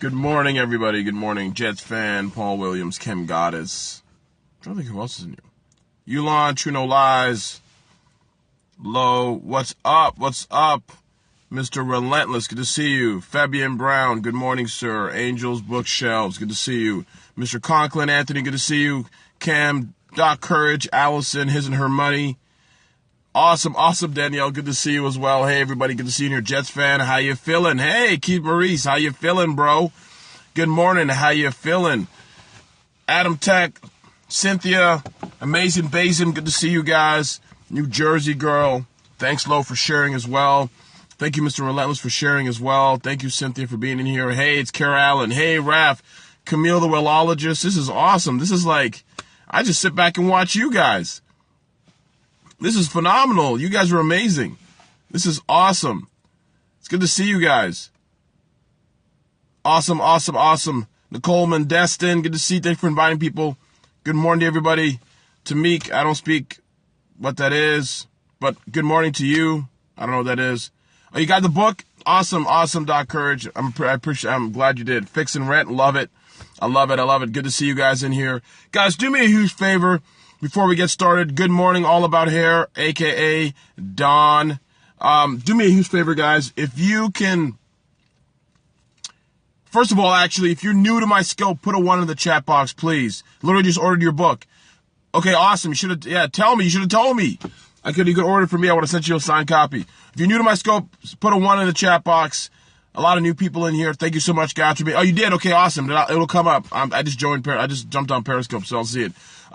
Good morning, everybody. Good morning. Jets fan, Paul Williams, Kim Goddess. I don't think who else is in here. Yulon, True No Lies. Low, what's up? What's up? Mr. Relentless, good to see you. Fabian Brown, good morning, sir. Angels Bookshelves, good to see you. Mr. Conklin, Anthony, good to see you. Cam, Doc Courage, Allison, His and Her Money. Awesome, Danielle, good to see you as well. Hey, everybody, good to see you. Your Jets fan, how you feeling? Hey, Keith Maurice, how you feeling, bro? Good morning, how you feeling? Adam Tech, Cynthia, Amazing Basin, good to see you guys. New Jersey girl, thanks, Lo, for sharing as well. Thank you, Mr. Relentless, for sharing as well. Thank you, Cynthia, for being in here. Hey, it's Kara Allen. Hey, Raph, Camille the Wellologist. This is awesome. This is like, I just sit back and watch you guys. This is phenomenal. You guys are amazing. This is awesome. It's good to see you guys. Awesome. Nicole Mendestin, good to see you. Thanks for inviting people. Good morning to everybody. Tamik, I don't speak what that is, but good morning to you. I don't know what that is. Oh, you got the book? Awesome, Doc Courage. I'm glad you did. Fix and Rent, love it. I love it. Good to see you guys in here. Guys, do me a huge favor before we get started. Good morning, All About Hair, a.k.a. Don. Do me a huge favor, guys. If you can, first of all, actually, if you're new to my skill, put a 1 in the chat box, please. Literally just ordered your book. Okay, awesome. You should have, tell me. You should have told me. You could order it for me. I would have sent you a signed copy. If you're new to my scope, put a 1 in the chat box. A lot of new people in here. Thank you so much, guys, for me. Oh, you did? Okay, awesome. It'll come up. I just jumped on Periscope, so I'll see it.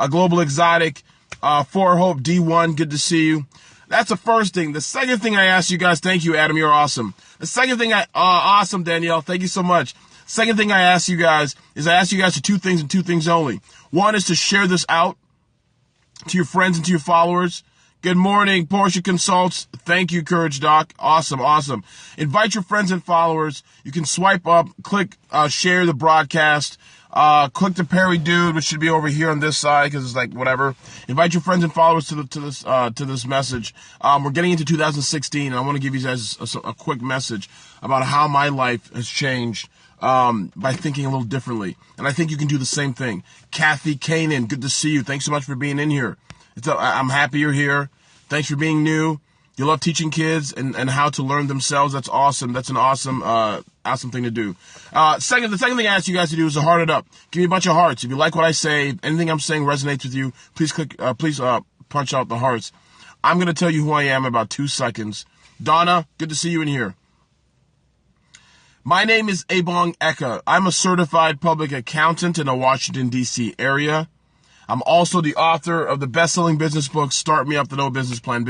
Global Exotic, For Hope D1, good to see you. That's the first thing. The second thing I asked you guys, thank you, Adam, you're awesome. The second thing awesome, Danielle, thank you so much. Second thing I asked you guys is I asked you guys for 2 things and 2 things only. One is to share this out to your friends and to your followers. Good morning, Portia Consults. Thank you, Courage Doc. Awesome. Invite your friends and followers. You can swipe up, click share the broadcast. Click the Perry Dude, which should be over here on this side because it's like whatever. Invite your friends and followers to this message. We're getting into 2016, and I want to give you guys a quick message about how my life has changed by thinking a little differently. And I think you can do the same thing. Kathy Kanan, good to see you. Thanks so much for being in here. I'm happy you're here. Thanks for being new. You love teaching kids and how to learn themselves. That's awesome. That's an awesome thing to do. The second thing I ask you guys to do is to heart it up. Give me a bunch of hearts. If you like what I say, anything I'm saying resonates with you, please punch out the hearts. I'm going to tell you who I am in about 2 seconds. Donna, good to see you in here. My name is Ebongeka. I'm a certified public accountant in the Washington, D.C. area. I'm also the author of the best-selling business book, Start Me Up the No Business Plan.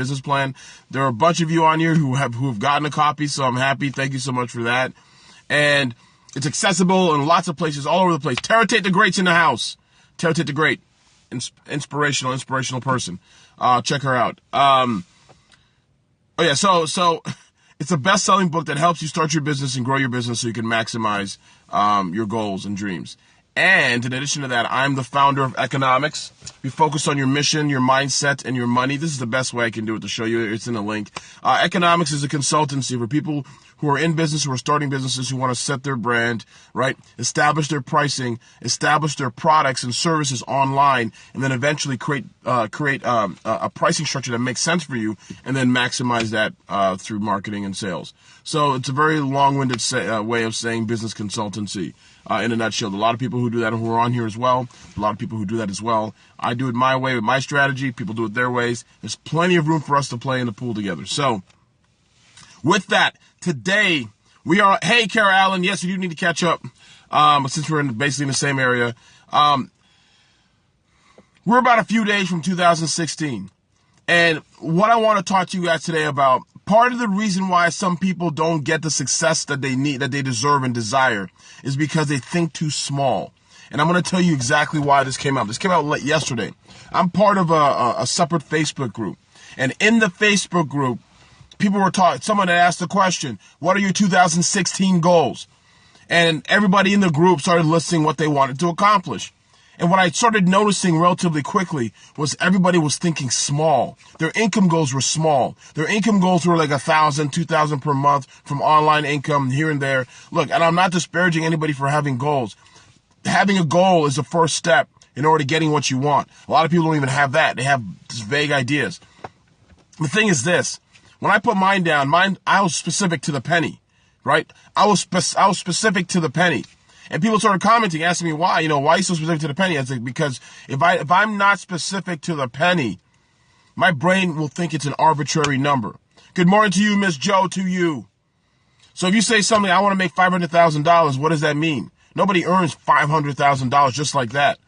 There are a bunch of you on here who have gotten a copy, so I'm happy. Thank you so much for that. And it's accessible in lots of places, all over the place. Tara Tate the Great's in the house. Tara Tate the Great, inspirational person. Check her out. So it's a best-selling book that helps you start your business and grow your business so you can maximize your goals and dreams. And in addition to that, I'm the founder of Economics. We focus on your mission, your mindset, and your money. This is the best way I can do it to show you. It's in the link. Economics is a consultancy for people who are in business, who are starting businesses, who want to set their brand, right? Establish their pricing, establish their products and services online, and then eventually create a pricing structure that makes sense for you, and then maximize that through marketing and sales. So it's a very long-winded way of saying business consultancy. In a nutshell, a lot of people who do that who are on here as well. A lot of people who do that as well. I do it my way with my strategy. People do it their ways. There's plenty of room for us to play in the pool together. So, with that, today we are. Hey, Kara Allen. Yes, we do need to catch up. Since we're basically in the same area, we're about a few days from 2016, and what I want to talk to you guys today about. Part of the reason why some people don't get the success that they need, that they deserve and desire, is because they think too small. And I'm going to tell you exactly why this came out. This came out yesterday. I'm part of a separate Facebook group. And in the Facebook group, people were talking, someone had asked the question, what are your 2016 goals? And everybody in the group started listing what they wanted to accomplish. And what I started noticing relatively quickly was everybody was thinking small. Their income goals were small. Their income goals were like $1,000, $2,000 per month from online income here and there. Look, and I'm not disparaging anybody for having goals. Having a goal is the first step in order to getting what you want. A lot of people don't even have that. They have just vague ideas. The thing is this. When I put mine down, I was specific to the penny, right? I was specific to the penny. And people started commenting, asking me why, why are you so specific to the penny? I was like, because if I'm not specific to the penny, my brain will think it's an arbitrary number. Good morning to you, Miss Joe, to you. So if you say something, I want to make $500,000, what does that mean? Nobody earns $500,000 just like that,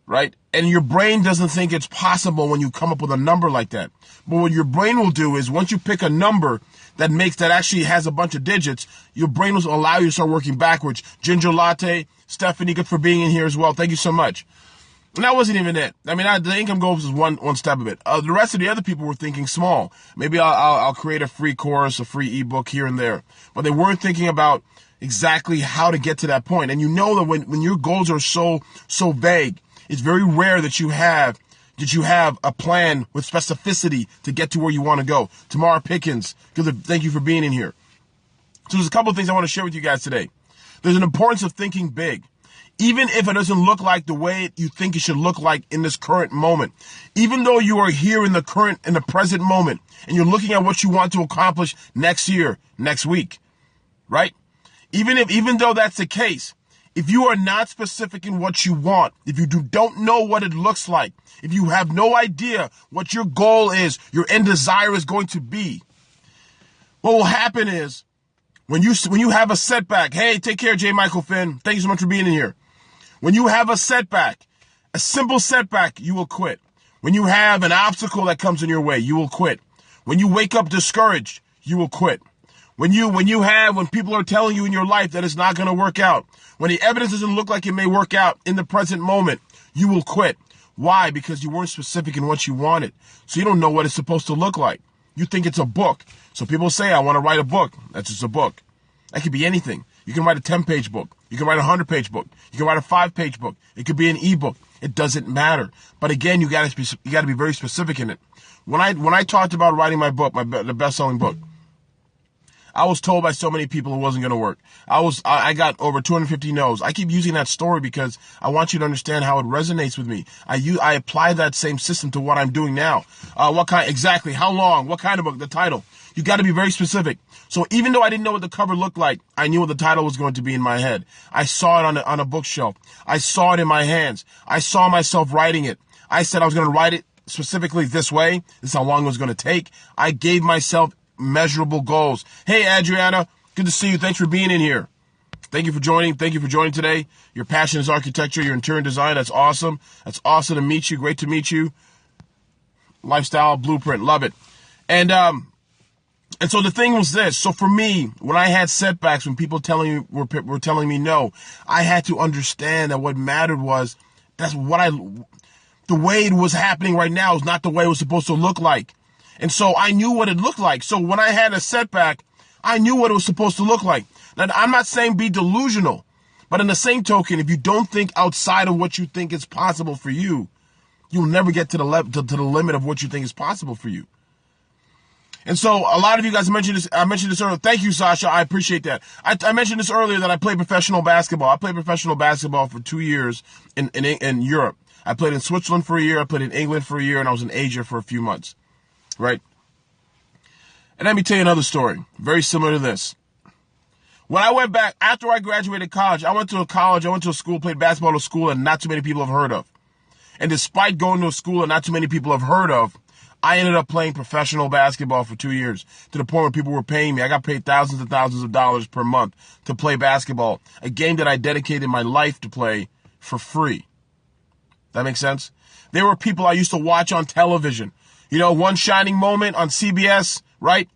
right? And your brain doesn't think it's possible when you come up with a number like that. But what your brain will do is once you pick a number that actually has a bunch of digits, your brain will allow you to start working backwards. Ginger Latte, Stephanie, good for being in here as well. Thank you so much. And that wasn't even it. I mean, the income goals was one step of it. The rest of the other people were thinking small. Maybe I'll create a free course, a free ebook here and there. But they weren't thinking about exactly how to get to that point. And you know that when your goals are so vague, it's very rare that you have a plan with specificity to get to where you want to go. Tamara Pickens, thank you for being in here. So there's a couple of things I want to share with you guys today. There's an importance of thinking big. Even if it doesn't look like the way you think it should look like in this current moment. Even though you are here in the present moment, and you're looking at what you want to accomplish next year, next week, right? Even though that's the case, if you are not specific in what you want, if you don't know what it looks like, if you have no idea what your goal is, your end desire is going to be, what will happen is when you have a setback, hey, take care, J. Michael Finn. Thank you so much for being in here. When you have a setback, a simple setback, you will quit. When you have an obstacle that comes in your way, you will quit. When you wake up discouraged, you will quit. When people are telling you in your life that it's not going to work out, when the evidence doesn't look like it may work out in the present moment, you will quit. Why? Because you weren't specific in what you wanted. So you don't know what it's supposed to look like. You think it's a book. So people say, I want to write a book. That's just a book. That could be anything. You can write a 10-page book. You can write a 100-page book. You can write a 5-page book. It could be an ebook. It doesn't matter. But again, you got to be very specific in it. When I talked about writing my book, the best-selling book, I was told by so many people it wasn't going to work. I got over 250 no's. I keep using that story because I want you to understand how it resonates with me. I apply that same system to what I'm doing now. What kind, exactly, how long, what kind of book, the title. You got to be very specific. So even though I didn't know what the cover looked like, I knew what the title was going to be in my head. I saw it on a bookshelf. I saw it in my hands. I saw myself writing it. I said I was going to write it specifically this way. This is how long it was going to take. I gave myself measurable goals. Hey, Adriana, good to see you. Thanks for being in here. Thank you for joining. Thank you for joining today. Your passion is architecture. Your interior design. That's awesome. That's awesome to meet you. Great to meet you. Lifestyle blueprint. Love it. And so the thing was this. So for me, when I had setbacks, when people were telling me no, I had to understand that what mattered was the way it was happening right now is not the way it was supposed to look like. And so I knew what it looked like. So when I had a setback, I knew what it was supposed to look like. Now, I'm not saying be delusional, but in the same token, if you don't think outside of what you think is possible for you, you'll never get to the limit of what you think is possible for you. And so a lot of you guys mentioned this. I mentioned this earlier. Thank you, Sasha. I appreciate that. I mentioned this earlier that I played professional basketball. I played professional basketball for 2 years in Europe. I played in Switzerland for a year. I played in England for a year, and I was in Asia for a few months. Right? And let me tell you another story, very similar to this. When I went back, after I graduated college, I went to a school, played basketball at a school that not too many people have heard of. And despite going to a school that not too many people have heard of, I ended up playing professional basketball for 2 years to the point where people were paying me. I got paid thousands and thousands of dollars per month to play basketball, a game that I dedicated my life to play for free. That makes sense? There were people I used to watch on television. You know, One Shining Moment on CBS, right?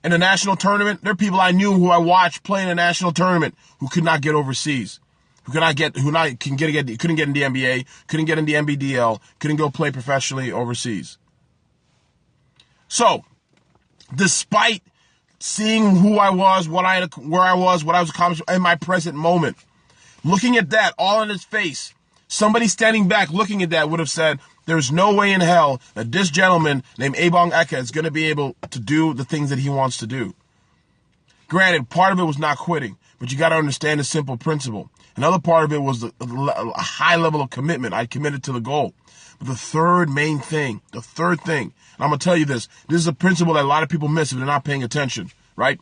In a national tournament, there are people I knew who I watched play in a national tournament who could not get overseas, couldn't get in the NBA, couldn't get in the NBDL, couldn't go play professionally overseas. So, despite seeing who I was, where I was accomplishing in my present moment, looking at that all in its face, Somebody standing back looking at that would have said, there's no way in hell that this gentleman named ebongeka is going to be able to do the things that he wants to do. Granted, part of it was not quitting, but you got to understand a simple principle. Another part of it was a high level of commitment. I committed to the goal. But the third thing, and I'm going to tell you this is a principle that a lot of people miss if they're not paying attention, right?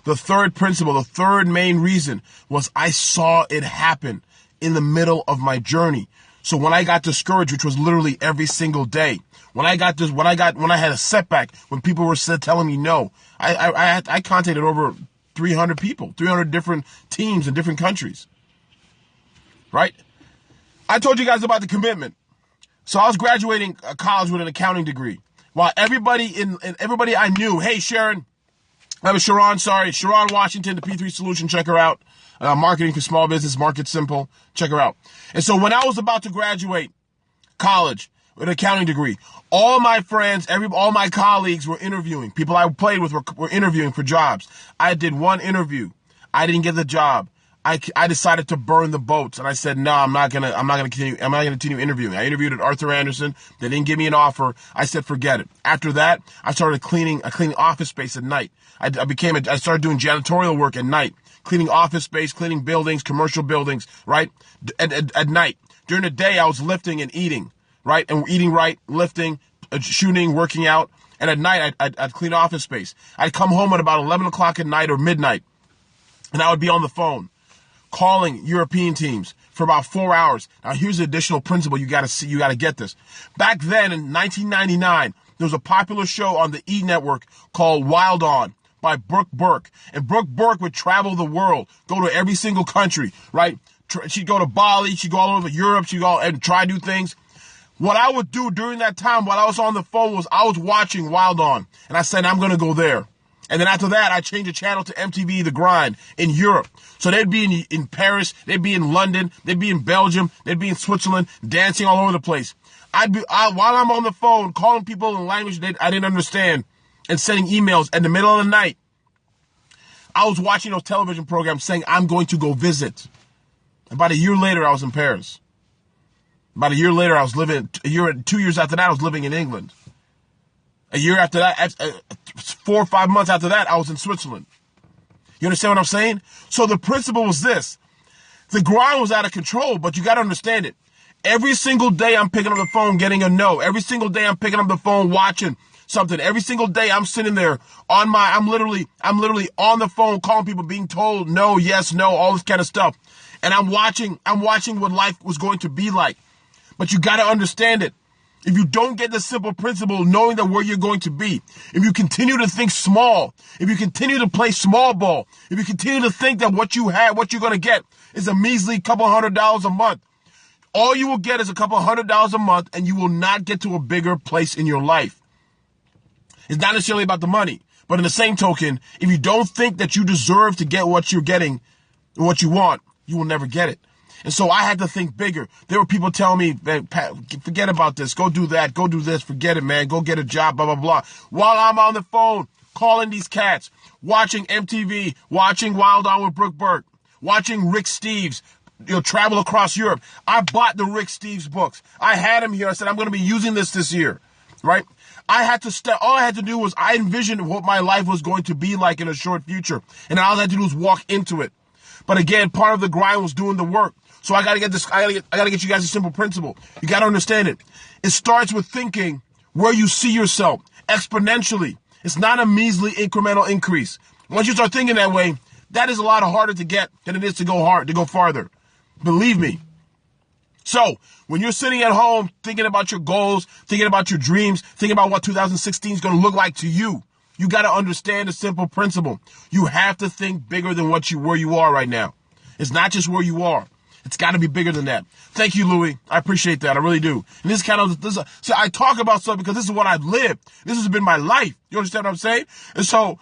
The third principle, the third main reason was I saw it happen in the middle of my journey. So when I got discouraged, which was literally every single day, when I had a setback, when people were telling me no, I contacted over 300 people, 300 different teams in different countries, right? I told you guys about the commitment. So I was graduating college with an accounting degree. While everybody I knew, hey, Sharon Washington, the P3 Solution, check her out. Marketing for small business, market simple, check her out. And so when I was about to graduate college with an accounting degree, all my friends, all my colleagues were interviewing. People I played with were interviewing for jobs. I did one interview. I didn't get the job. I decided to burn the boats, and I said, no, I'm not gonna continue interviewing. I interviewed at Arthur Andersen. They didn't give me an offer. I said, forget it. After that, I started cleaning office space at night. I started doing janitorial work at night, cleaning office space, cleaning buildings, commercial buildings, right? At night. During the day, I was lifting and eating, right? And eating right, lifting, shooting, working out. And at night, I'd clean office space. I'd come home at about 11 o'clock at night or midnight, and I would be on the phone, calling European teams for about 4 hours. Now, here's the additional principle you got to get this. Back then in 1999, there was a popular show on the E! Network called Wild On by Brooke Burke. And Brooke Burke would travel the world, go to every single country, right? She'd go to Bali, she'd go all over Europe, she'd go and try new things. What I would do during that time while I was on the phone was I was watching Wild On, and I said, I'm going to go there. And then after that, I changed the channel to MTV The Grind in Europe. So they'd be in Paris, they'd be in London, they'd be in Belgium, they'd be in Switzerland, dancing all over the place. While I'm on the phone, calling people in language I didn't understand and sending emails in the middle of the night, I was watching those television programs saying, I'm going to go visit. About a year later, I was in Paris. About a year later, 2 years after that, I was living in England. A year after that, 4 or 5 months after that, I was in Switzerland. You understand what I'm saying? So the principle was this. The grind was out of control, but you got to understand it. Every single day I'm picking up the phone, getting a no. Every single day I'm picking up the phone, watching something. Every single day I'm sitting there I'm literally on the phone, calling people, being told no, yes, no, all this kind of stuff. And I'm watching what life was going to be like. But you got to understand it. If you don't get the simple principle, knowing that where you're going to be, if you continue to think small, if you continue to play small ball, if you continue to think that what you have, what you're going to get is a measly couple $100 a month, all you will get is a couple $100 a month, and you will not get to a bigger place in your life. It's not necessarily about the money, but in the same token, if you don't think that you deserve to get what you're getting, what you want, you will never get it. And so I had to think bigger. There were people telling me, man, Pat, forget about this. Go do that. Go do this. Forget it, man. Go get a job, blah, blah, blah. While I'm on the phone, calling these cats, watching MTV, watching Wild On with Brooke Burke, watching Rick Steves, travel across Europe. I bought the Rick Steves books. I had them here. I said, I'm going to be using this year, right? All I had to do was I envisioned what my life was going to be like in a short future. And all I had to do was walk into it. But again, part of the grind was doing the work. So I gotta get you guys a simple principle. You gotta understand it. It starts with thinking where you see yourself exponentially. It's not a measly incremental increase. Once you start thinking that way, that is a lot harder to get than it is to go farther. Believe me. So when you're sitting at home thinking about your goals, thinking about your dreams, thinking about what 2016 is going to look like to you, you got to understand a simple principle. You have to think bigger than where you are right now. It's not just where you are. It's got to be bigger than that. Thank you, Louie. I appreciate that. I really do. And so I talk about stuff because this is what I've lived. This has been my life. You understand what I'm saying? And so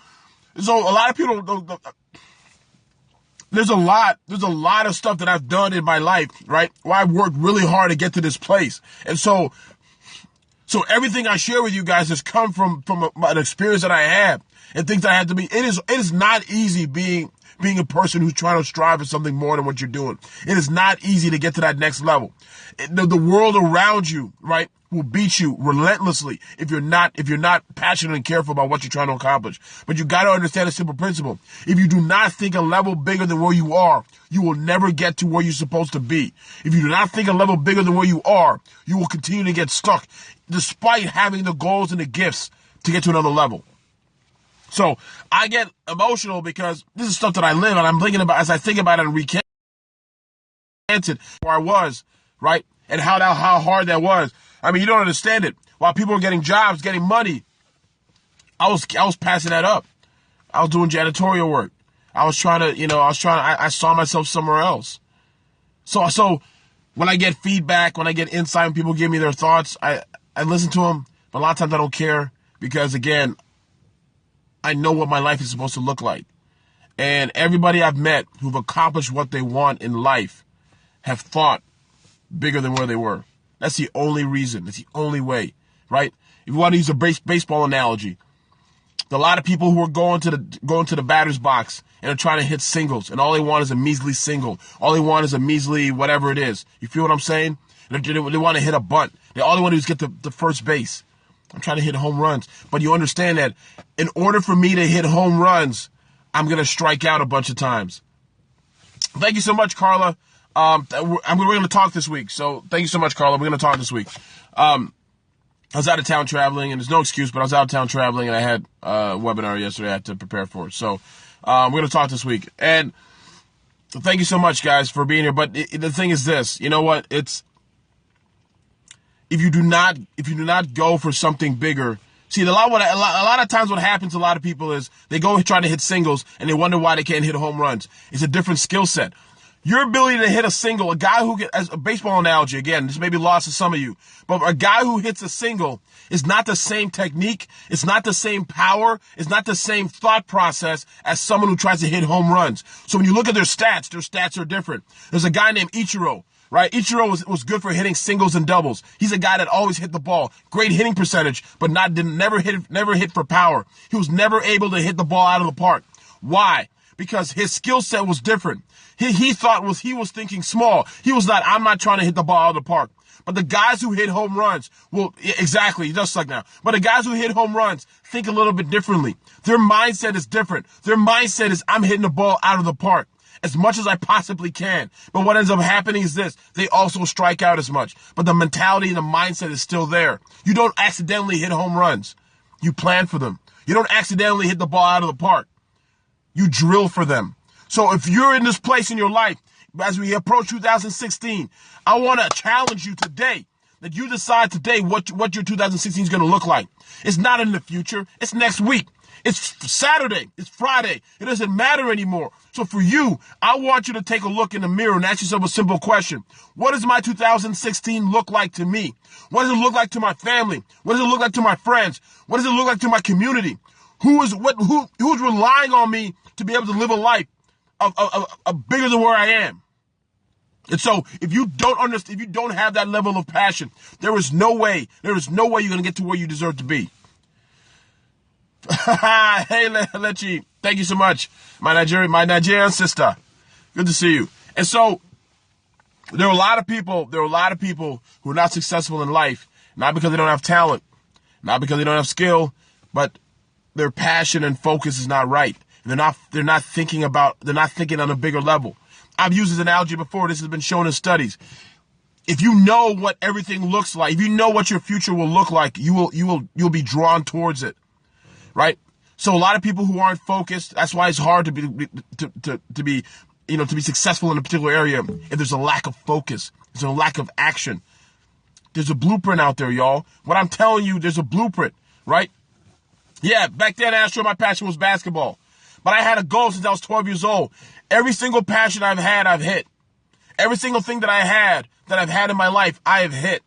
a lot of people don't, there's a lot of stuff that I've done in my life, right? Where I've worked really hard to get to this place. And so everything I share with you guys has come from an experience that I have and things I had to be. It is not easy being being a person who's trying to strive for something more than what you're doing. It is not easy to get to that next level. The world around you, right, will beat you relentlessly if you're not passionate and careful about what you're trying to accomplish. But you got to understand a simple principle. If you do not think a level bigger than where you are, you will never get to where you're supposed to be. If you do not think a level bigger than where you are, you will continue to get stuck despite having the goals and the gifts to get to another level. So I get emotional because this is stuff that I live, and I'm thinking about, as I think about it and recant it, where I was, right? And how hard that was. I mean, you don't understand it. While people were getting jobs, getting money, I was passing that up. I was doing janitorial work. I saw myself somewhere else. So when I get feedback, when I get insight, when people give me their thoughts, I listen to them, but a lot of times I don't care because, again, I know what my life is supposed to look like. And everybody I've met who've accomplished what they want in life have thought bigger than where they were. That's the only reason. That's the only way, right? If you want to use a baseball analogy, a lot of people who are going to the batter's box and are trying to hit singles, and all they want is a measly single. All they want is a measly whatever it is. You feel what I'm saying? They want to hit a bunt. All they want to do is get the first base. I'm trying to hit home runs. But you understand that in order for me to hit home runs, I'm going to strike out a bunch of times. Thank you so much, Carla. We're going to talk this week. So thank you so much, Carla. We're going to talk this week. I was out of town traveling, and there's no excuse, but I was out of town traveling, and I had a webinar yesterday I had to prepare for. So we're going to talk this week. And thank you so much, guys, for being here. But the thing is this. You know what? It's if you do not go for something bigger. See, a lot of times what happens to a lot of people is they go try to hit singles, and they wonder why they can't hit home runs. It's a different skill set. Your ability to hit a single, a guy who gets, as a baseball analogy, again, this may be lost to some of you, but a guy who hits a single is not the same technique, it's not the same power, it's not the same thought process as someone who tries to hit home runs. So when you look at their stats are different. There's a guy named Ichiro, right? Ichiro was good for hitting singles and doubles. He's a guy that always hit the ball. Great hitting percentage, but never hit for power. He was never able to hit the ball out of the park. Why? Because his skill set was different. He was thinking small. He was not, I'm not trying to hit the ball out of the park. But the guys who hit home runs, well, exactly, just like now. But the guys who hit home runs think a little bit differently. Their mindset is different. Their mindset is, I'm hitting the ball out of the park as much as I possibly can. But what ends up happening is this. They also strike out as much. But the mentality and the mindset is still there. You don't accidentally hit home runs. You plan for them. You don't accidentally hit the ball out of the park. You drill for them. So if you're in this place in your life, as we approach 2016, I want to challenge you today that you decide today what your 2016 is going to look like. It's not in the future. It's next week. It's Saturday. It's Friday. It doesn't matter anymore. So for you, I want you to take a look in the mirror and ask yourself a simple question. What does my 2016 look like to me? What does it look like to my family? What does it look like to my friends? What does it look like to my community? Who's relying on me to be able to live a life bigger than where I am? And so if you don't understand, if you don't have that level of passion, there is no way you're going to get to where you deserve to be. Hey, Lechi, thank you so much. My Nigerian sister. Good to see you. And so there are a lot of people who are not successful in life, not because they don't have talent, not because they don't have skill, but their passion and focus is not right. They're not thinking on a bigger level. I've used this analogy before. This has been shown in studies. If you know what everything looks like, if you know what your future will look like, you'll be drawn towards it, right? So a lot of people who aren't focused, that's why it's hard to be successful in a particular area. If there's a lack of focus, there's a lack of action. There's a blueprint out there, y'all. What I'm telling you, there's a blueprint, right? Yeah, back then, Astro, my passion was basketball. But I had a goal since I was 12 years old. Every single passion I've had, I've hit. Every single thing that I've had in my life, I have hit.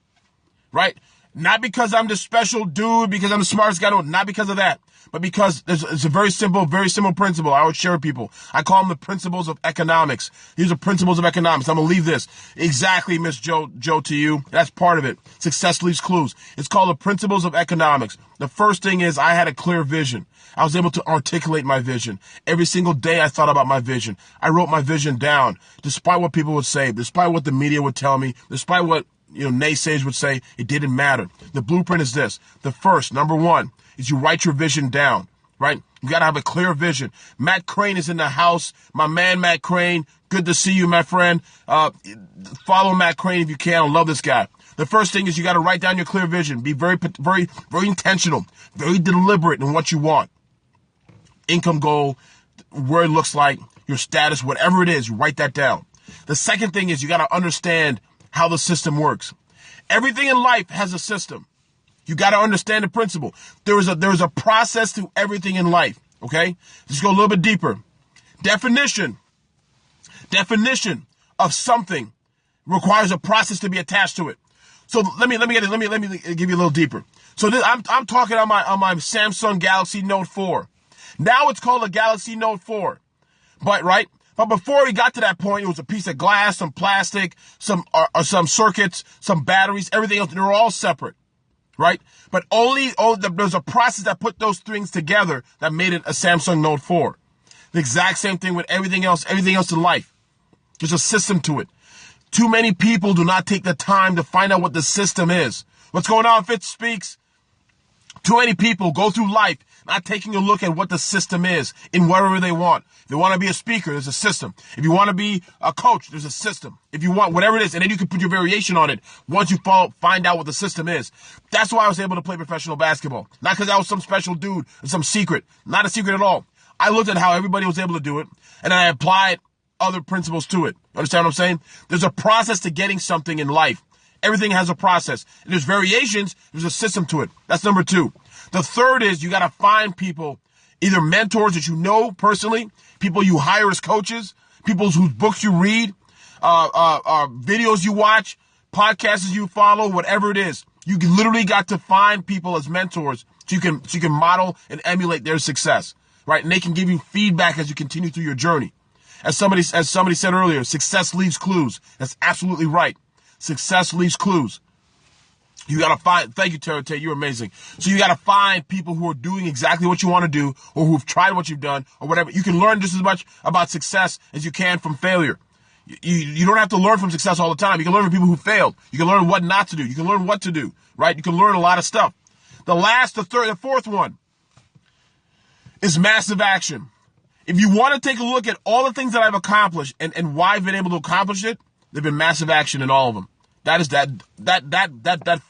Right? Not because I'm the special dude, because I'm the smartest guy, not because of that. but because it's a very simple principle I always share with people. I call them the principles of economics. These are principles of economics. I'm going to leave this. Exactly, Miss Joe, to you. That's part of it. Success leaves clues. It's called the principles of economics. The first thing is I had a clear vision. I was able to articulate my vision. Every single day I thought about my vision. I wrote my vision down, despite what people would say, despite what the media would tell me, despite what naysayers would say. It didn't matter. The blueprint is this. The first, number one, is you write your vision down, right? You got to have a clear vision. Matt Crane is in the house. My man, Matt Crane. Good to see you, my friend. Follow Matt Crane if you can. I love this guy. The first thing is you got to write down your clear vision. Be very, very, very intentional, very deliberate in what you want. Income goal, where it looks like, your status, whatever it is, you write that down. The second thing is you got to understand how the system works. Everything in life has a system. You got to understand the principle. There is a process to everything in life. Okay? Let's go a little bit deeper. Definition of something requires a process to be attached to it. So let me give you a little deeper. So I'm talking on my Samsung Galaxy Note 4. Now it's called a Galaxy Note 4. But before we got to that point, it was a piece of glass, some plastic, some circuits, some batteries, everything else. They were all separate, right? But there's a process that put those things together that made it a Samsung Note 4. The exact same thing with everything else in life. There's a system to it. Too many people do not take the time to find out what the system is. What's going on, Fitz Speaks? Too many people go through life not taking a look at what the system is in whatever they want. If they want to be a speaker, there's a system. If you want to be a coach, there's a system. If you want whatever it is, and then you can put your variation on it once you find out what the system is. That's why I was able to play professional basketball. Not because I was some special dude or some secret. Not a secret at all. I looked at how everybody was able to do it, and then I applied other principles to it. Understand what I'm saying? There's a process to getting something in life. Everything has a process. And there's variations. There's a system to it. That's number two. The third is you got to find people, either mentors that you know personally, people you hire as coaches, people whose books you read, videos you watch, podcasts you follow, whatever it is. You literally got to find people as mentors so you can model and emulate their success, right? And they can give you feedback as you continue through your journey. As somebody said earlier, success leaves clues. That's absolutely right. Success leaves clues. You got to find, thank you, Tara Tate, you're amazing. So you got to find people who are doing exactly what you want to do or who've tried what you've done or whatever. You can learn just as much about success as you can from failure. You don't have to learn from success all the time. You can learn from people who failed. You can learn what not to do. You can learn what to do, right? You can learn a lot of stuff. The fourth one is massive action. If you want to take a look at all the things that I've accomplished and why I've been able to accomplish it, there've been massive action in all of them. That is the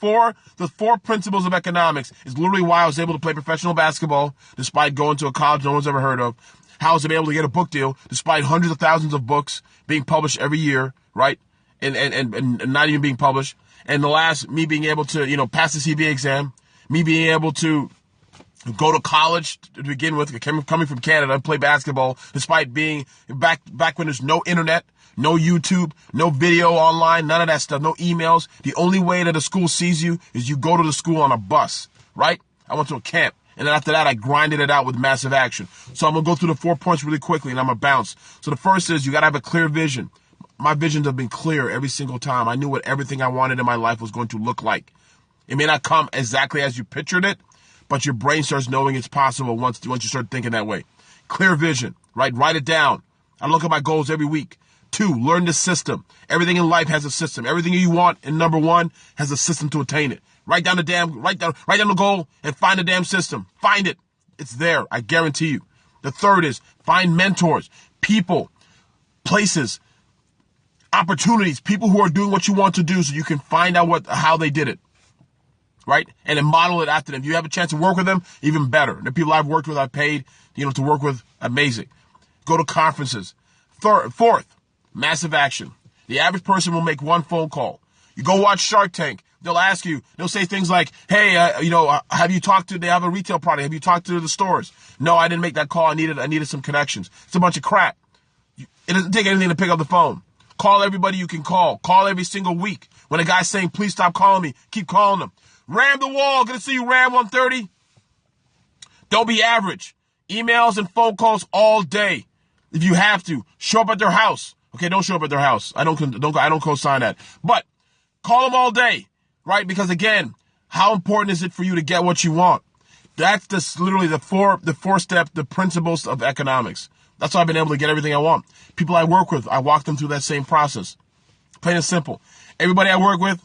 four principles of economics is literally why I was able to play professional basketball despite going to a college no one's ever heard of. How I was able to get a book deal despite hundreds of thousands of books being published every year, right? And not even being published. And the last, me being able to, pass the CBA exam, me being able to go to college to begin with, coming from Canada and play basketball despite being back when there's no internet, no YouTube, no video online, none of that stuff, no emails. The only way that a school sees you is you go to the school on a bus, right? I went to a camp. And then after that, I grinded it out with massive action. So I'm going to go through the 4 points really quickly and I'm going to bounce. So the first is you got to have a clear vision. My visions have been clear every single time. I knew what everything I wanted in my life was going to look like. It may not come exactly as you pictured it, but your brain starts knowing it's possible once you start thinking that way. Clear vision, right? Write it down. I look at my goals every week. 2, learn the system. Everything in life has a system. Everything you want in number 1 has a system to attain it. Write down the goal and find the damn system. Find it. It's there. I guarantee you. The third is find mentors, people, places, opportunities, people who are doing what you want to do so you can find out how they did it. Right? And then model it after them. If you have a chance to work with them, even better. The people I've worked with, I've paid, to work with, amazing. Go to conferences. Fourth, massive action. The average person will make one phone call. You go watch Shark Tank. They'll ask you, they'll say things like, hey, have you talked to, they have a retail product. Have you talked to the stores? No, I didn't make that call. I needed some connections. It's a bunch of crap. It doesn't take anything to pick up the phone. Call everybody you can call. Call every single week. When a guy's saying, please stop calling me, keep calling them. Ram the wall. Gonna see you, Ram 130. Don't be average. Emails and phone calls all day. If you have to, show up at their house. Okay, don't show up at their house. I don't co-sign that. But call them all day, right? Because again, how important is it for you to get what you want? That's literally the four step, the principles of economics. That's how I've been able to get everything I want. People I work with, I walk them through that same process. Plain and simple. Everybody I work with,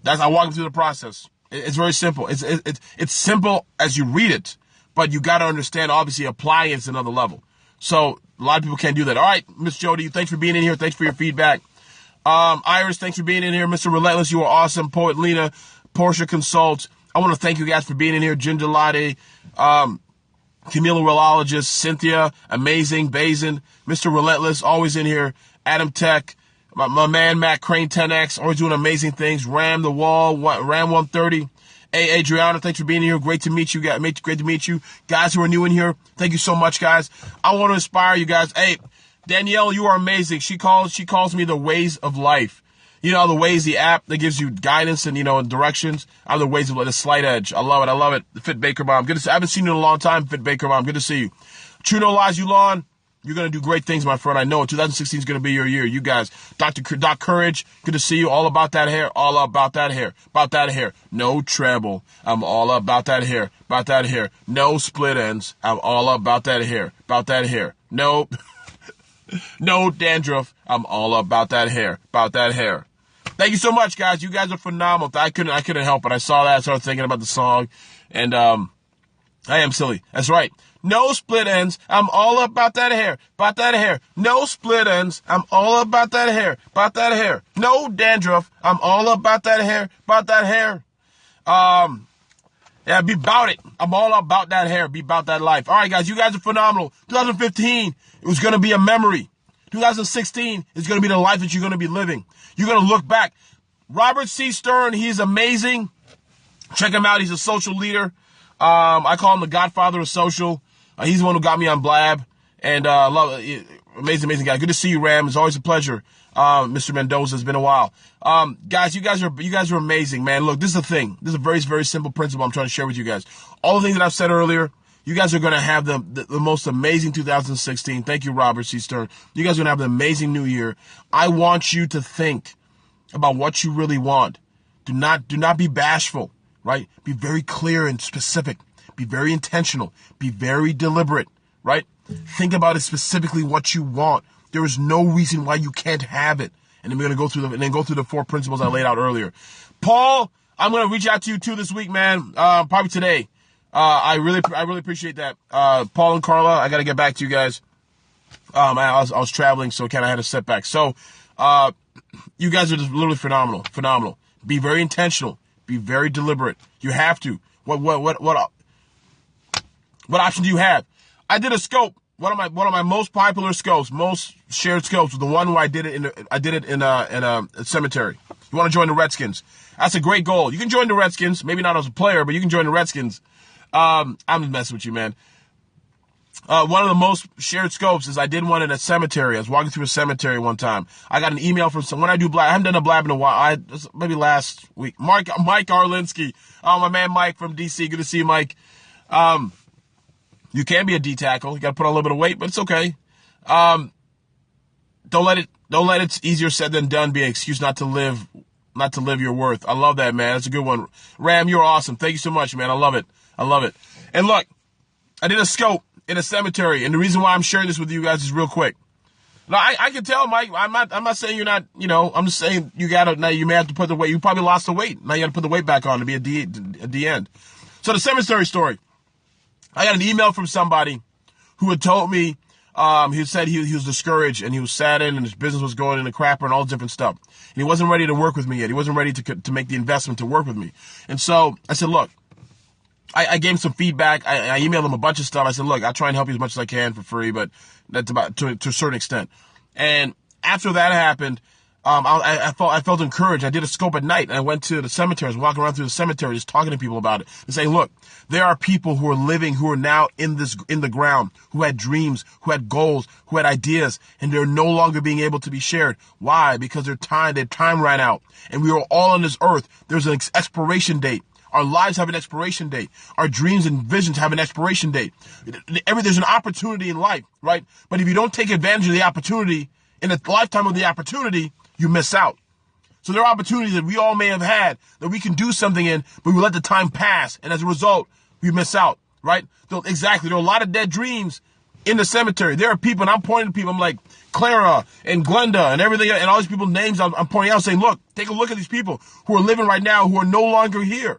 I walk them through the process. It's very simple. It's simple as you read it, but you got to understand, obviously, applying it's another level. So a lot of people can't do that. All right, Miss Jody, thanks for being in here. Thanks for your feedback. Iris, thanks for being in here. Mr. Relentless, you are awesome. Poet Lena, Portia Consult. I want to thank you guys for being in here. Ginger Latte, Camila Willologist, Cynthia, Amazing, Bazin, Mr. Relentless, always in here. Adam Tech, my man Matt Crane 10X, always doing amazing things. Ram the Wall, Ram 130. Hey, Adriana, thanks for being here. Great to meet you guys. Great to meet you. Guys who are new in here, thank you so much, guys. I want to inspire you guys. Hey, Danielle, you are amazing. She calls me the Ways of Life. You know, the Ways, the app that gives you guidance and, and directions. I'm the Ways of Life, the Slight Edge. I love it. I love it. The Fit Baker Mom. Good to see. I haven't seen you in a long time, Fit Baker Mom. Good to see you. True No Lies, Yulon. You're going to do great things, my friend. I know 2016 is going to be your year. You guys, Doc Courage, good to see you. All about that hair. All about that hair. About that hair. No treble. I'm all about that hair. About that hair. No split ends. I'm all about that hair. About that hair. No, no dandruff. I'm all about that hair. About that hair. Thank you so much, guys. You guys are phenomenal. I couldn't help it. I saw that. I started thinking about the song. And, I am silly. That's right. No split ends. I'm all about that hair. About that hair. No split ends. I'm all about that hair. About that hair. No dandruff. I'm all about that hair. About that hair. Yeah, be about it. I'm all about that hair. Be about that life. All right, guys. You guys are phenomenal. 2015, it was going to be a memory. 2016 is going to be the life that you're going to be living. You're going to look back. Robert C. Stern, he's amazing. Check him out. He's a social leader. I call him the Godfather of social. He's the one who got me on Blab, and love amazing guy. Good to see you, Ram. It's always a pleasure. Mr. Mendoza, it's been a while. Guys, you guys are amazing, man. Look, this is the thing. This is a very, very simple principle I'm trying to share with you guys. All the things that I've said earlier, you guys are going to have the most amazing 2016. Thank you, Robert C. Stern. You guys are going to have an amazing new year. I want you to think about what you really want. Do not be bashful, right? Be very clear and specific. Be very intentional. Be very deliberate, right? Think about it specifically what you want. There is no reason why you can't have it. And then we're going to go through the four principles I laid out earlier. Paul, I'm going to reach out to you too this week, man. Probably today. I really appreciate that. Paul and Carla, I got to get back to you guys. I was traveling, so I had a setback. So, you guys are just literally phenomenal. Be very intentional. Be very deliberate. You have to. What option do you have? I did a scope. One of my most popular scopes, most shared scopes, was the one where I did it in a cemetery. You want to join the Redskins? That's a great goal. You can join the Redskins, maybe not as a player, but you can join the Redskins. I'm just messing with you, man. One of the most shared scopes is I did one in a cemetery. I was walking through a cemetery one time. I got an email from someone. When I do blab, I haven't done a blab in a while. Maybe last week. Mike Arlinsky. Oh, my man Mike from DC. Good to see you, Mike. You can be a D tackle. You got to put on a little bit of weight, but it's okay. Don't let it's easier said than done be an excuse not to live your worth. I love that, man. That's a good one. Ram, you're awesome. Thank you so much, man. I love it. And look, I did a scope in a cemetery, and the reason why I'm sharing this with you guys is real quick. Now, I can tell, Mike, I'm not saying you're not, I'm just saying now you may have to put the weight. You probably lost the weight. Now you got to put the weight back on to be a D end. So the cemetery story. I got an email from somebody who had told me, he said he was discouraged and he was saddened and his business was going in the crapper and all different stuff. And he wasn't ready to work with me yet. He wasn't ready to make the investment to work with me. And so I said, look, I gave him some feedback. I emailed him a bunch of stuff. I said, look, I'll try and help you as much as I can for free, but that's about to a certain extent. And after that happened, I felt encouraged. I did a scope at night and I went to the cemeteries, walking around through the cemetery, just talking to people about it and saying, look, there are people who are living, who are now in the ground, who had dreams, who had goals, who had ideas, and they're no longer being able to be shared. Why? Because their time ran out. And we are all on this earth. There's an expiration date Our lives have an expiration date. Our dreams and visions have an expiration date. There's an opportunity in life, right? But if you don't take advantage of the opportunity, in the lifetime of the opportunity, you miss out. So there are opportunities that we all may have had that we can do something in, but we let the time pass. And as a result, we miss out, right? So exactly. There are a lot of dead dreams in the cemetery. There are people, and I'm pointing to people, I'm like Clara and Glenda and everything, and all these people's names I'm pointing out saying, look, take a look at these people who are living right now who are no longer here.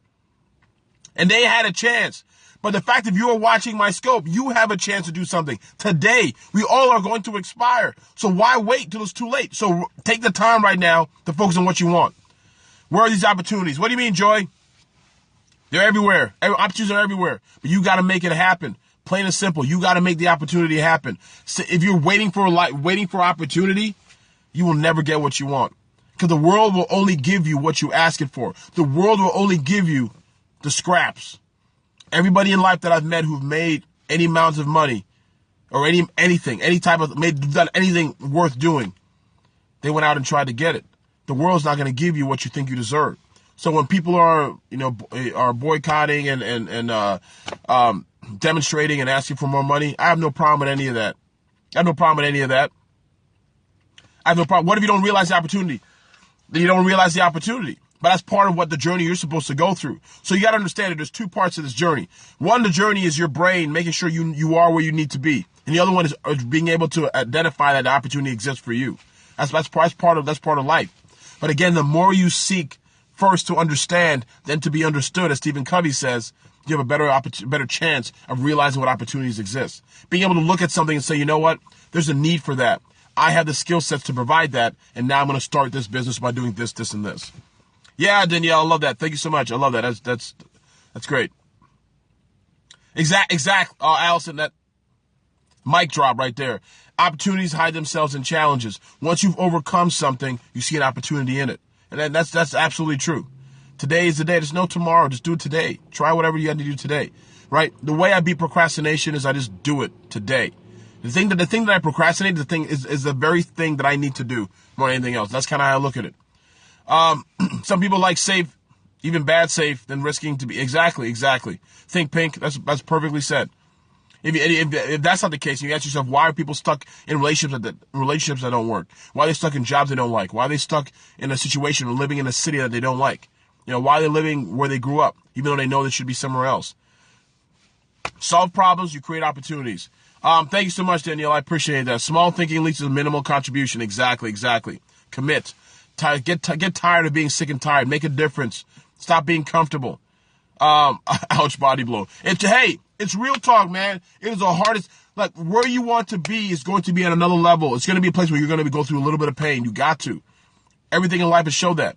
And they had a chance. But the fact that you are watching my scope, you have a chance to do something. Today, we all are going to expire. So why wait till it's too late? So take the time right now to focus on what you want. Where are these opportunities? What do you mean, Joy? They're everywhere. Opportunities are everywhere. But you got to make it happen. Plain and simple. You got to make the opportunity happen. So if you're waiting for opportunity, you will never get what you want. Because the world will only give you what you're asking for. The world will only give you the scraps. Everybody in life that I've met who've made any amounts of money or anything, done anything worth doing, they went out and tried to get it. The world's not going to give you what you think you deserve. So when people are boycotting and demonstrating and asking for more money, I have no problem with any of that. I have no problem with any of that. I have no problem. What if you don't realize the opportunity? Then you don't realize the opportunity. But that's part of what the journey you're supposed to go through. So you got to understand that there's two parts of this journey. One, the journey is your brain, making sure you are where you need to be. And the other one is being able to identify that the opportunity exists for you. That's part of life. But again, the more you seek first to understand than to be understood, as Stephen Covey says, you have a better chance of realizing what opportunities exist. Being able to look at something and say, you know what? There's a need for that. I have the skill sets to provide that. And now I'm going to start this business by doing this, this, and this. Yeah, Danielle, I love that. Thank you so much. I love that. That's great. Exact. Allison, that mic drop right there. Opportunities hide themselves in challenges. Once you've overcome something, you see an opportunity in it. And that's absolutely true. Today is the day. There's no tomorrow. Just do it today. Try whatever you have to do today, right? The way I beat procrastination is I just do it today. The thing that I procrastinate, is the very thing that I need to do more than anything else. That's kind of how I look at it. Some people like safe, even bad safe, than risking to be. Exactly. Think pink. That's perfectly said. If that's not the case, you ask yourself, why are people stuck in relationships that don't work? Why are they stuck in jobs they don't like? Why are they stuck in a situation or living in a city that they don't like? Why are they living where they grew up, even though they know they should be somewhere else? Solve problems, you create opportunities. Thank you so much, Danielle. I appreciate that. Small thinking leads to minimal contribution. Exactly. Commit. Get tired of being sick and tired. Make a difference. Stop being comfortable. Ouch, body blow. It's real talk, man. It is the hardest. Like, where you want to be is going to be at another level. It's going to be a place where you're going to go through a little bit of pain. You got to. Everything in life has showed that.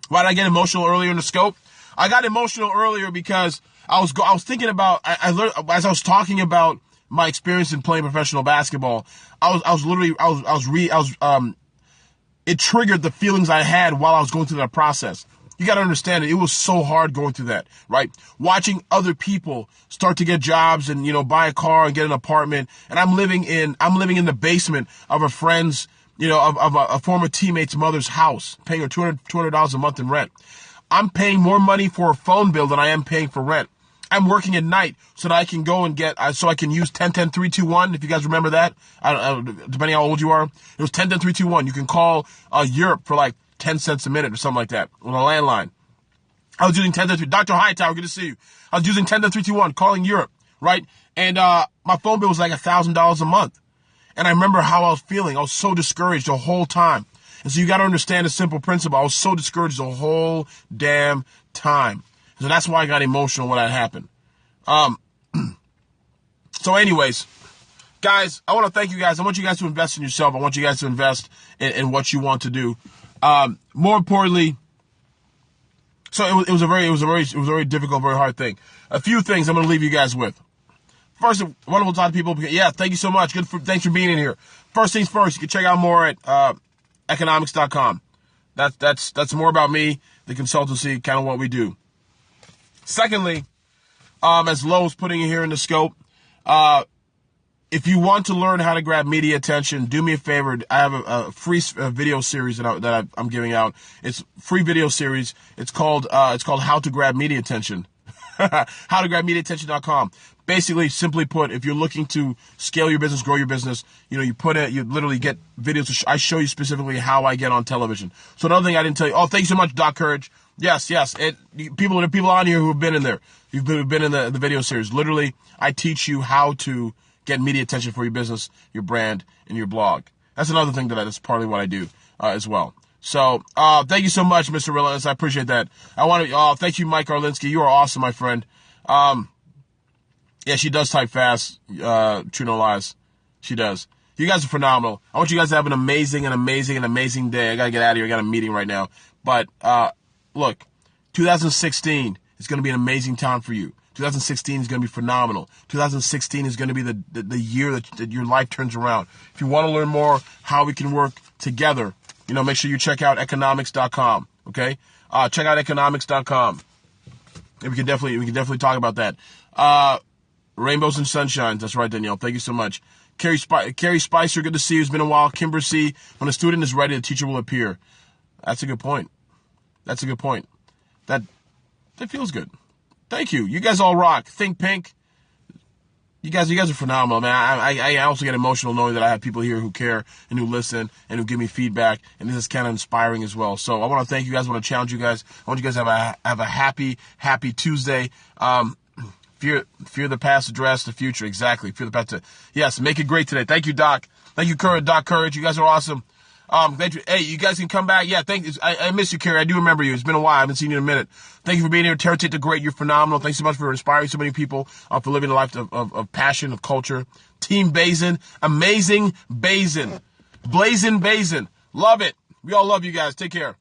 Why did I get emotional earlier in the scope? I got emotional earlier because I was thinking about, I learned, as I was talking about my experience in playing professional basketball, it triggered the feelings I had while I was going through that process. You got to understand it was so hard going through that, right? Watching other people start to get jobs and, buy a car and get an apartment. And I'm living in the basement of a friend's, of a former teammate's mother's house, paying her $200 a month in rent. I'm paying more money for a phone bill than I am paying for rent. I'm working at night so that I can go and so I can use 10-10-3-2-1. If you guys remember that, depending how old you are, it was 10-10-3-2-1. You can call Europe for like 10 cents a minute or something like that on a landline. I was using 10-10-3. Dr. Hightower, good to see you. I was using 10-10-3-2-1, calling Europe, right? And my phone bill was like $1,000 a month. And I remember how I was feeling. I was so discouraged the whole time. And so you got to understand a simple principle. I was so discouraged the whole damn time. So that's why I got emotional when that happened. So anyways, guys, I want to thank you guys. I want you guys to invest in yourself. I want you guys to invest in what you want to do. More importantly, so it was a very difficult, very hard thing. A few things I'm going to leave you guys with. First, wonderful talk to people. Yeah, thank you so much. Thanks for being in here. First things first, you can check out more at economics.com. That's more about me, the consultancy, kind of what we do. Secondly, as Lowe's putting it here in the scope, if you want to learn how to grab media attention, do me a favor. I have a free video series that I'm giving out. It's free video series. It's called How to Grab Media Attention. HowToGrabMediaAttention.com. Basically, simply put, if you're looking to scale your business, grow your business, you literally get videos. I show you specifically how I get on television. So another thing I didn't tell you. Oh, thank you so much, Doc Courage. Yes. There are people on here who have been in there. You've been in the video series. Literally, I teach you how to get media attention for your business, your brand, and your blog. That's another thing that's partly what I do as well. So, thank you so much, Mr. Relentless. I appreciate that. Thank you, Mike Arlinsky. You are awesome, my friend. Yeah, she does type fast. True no lies. She does. You guys are phenomenal. I want you guys to have an amazing day. I gotta get out of here. I got a meeting right now. But, look, 2016 is going to be an amazing time for you. 2016 is going to be phenomenal. 2016 is going to be the year that your life turns around. If you want to learn more how we can work together, make sure you check out economics.com. Okay? Check out economics.com. And we can definitely talk about that. Rainbows and sunshines. That's right, Danielle. Thank you so much. Carrie Spicer, good to see you. It's been a while. Kimber C, when a student is ready, the teacher will appear. That's a good point. That feels good. Thank you. You guys all rock. Think Pink. You guys are phenomenal, man. I also get emotional knowing that I have people here who care and who listen and who give me feedback, and this is kind of inspiring as well. So I want to thank you guys. I want to challenge you guys. I want you guys to have a happy Tuesday. Fear the past, address the future. Exactly. Fear the past. Yes, make it great today. Thank you, Doc. Thank you, Doc Courage. You guys are awesome. Thank you. Hey, you guys can come back. Yeah, thank you. I miss you, Carrie. I do remember you. It's been a while. I haven't seen you in a minute. Thank you for being here. Terra Tate the Great. You're phenomenal. Thanks so much for inspiring so many people, for living a life of passion, of culture. Team Bazin. Amazing Bazin. Blazing Bazin. Love it. We all love you guys. Take care.